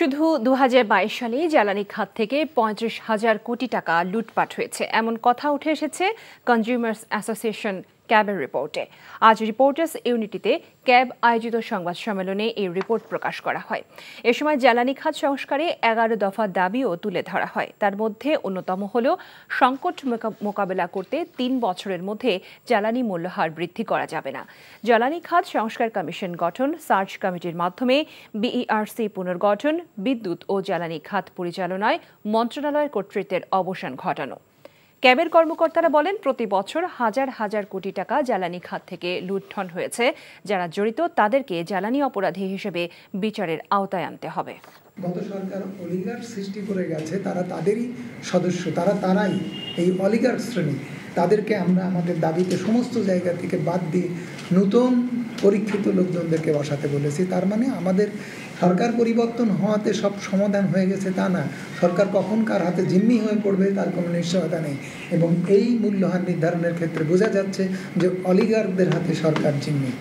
শুধু ২০২২ সালেই জ্বালানি খাত থেকে ৩৫,০০০ কোটি টাকা লুটপাট হয়েছে, এমন কথা উঠে এসেছে কনজিউমার্স অ্যাসোসিয়েশন ক্যাবের রিপোর্টে। আজ রিপোর্টার্স ইউনিটিতে ক্যাব আয়োজিত সংবাদ সম্মেলনে এই রিপোর্ট প্রকাশ করা হয়। এ সময় জ্বালানি খাত সংস্কারে ১১ দফা দাবিও তুলে ধরা হয়। তার মধ্যে অন্যতম হল সংকট মোকাবেলা করতে ৩ বছরের মধ্যে জ্বালানি মূল্যহার বৃদ্ধি করা যাবে না। জ্বালানি খাত সংস্কার কমিশন গঠন, সার্চ কমিটির মাধ্যমে বিইআরসি পুনর্গঠন, বিদ্যুৎ ও জ্বালানি খাত পরিচালনায় মন্ত্রণালয়ের কর্তৃত্বের অবসান ঘটানো। ক্যাবের কর্মকর্তারা বলেন, প্রতি বছর হাজার হাজার কোটি টাকা জ্বালানি খাত থেকে লুণ্ঠন হয়েছে। যারা জড়িত তাদেরকে জ্বালানি অপরাধী হিসেবে বিচারের আওতায় আনতে হবে। গত সরকার অলিগার্ক সৃষ্টি করে গেছে, তারা তাদেরই সদস্য, তারাই এই অলিগার্ক শ্রেণী। তাদেরকে আমরা আমাদের দাবিতে সমস্ত জায়গা থেকে বাদ দিয়ে নতুন পরীক্ষিত লোকজনদেরকে বসাতে বলেছি। তার মানে আমাদের সরকার পরিবর্তন হওয়াতে সব সমাধান হয়ে গেছে তা না। সরকার কখন কার হাতে জিম্মি হয়ে পড়বে তার কোনো নিশ্চয়তা নেই। এবং এই মূল্যহার নির্ধারণের ক্ষেত্রে বোঝা যাচ্ছে যে অলিগার্কদের হাতে সরকার জিম্মি।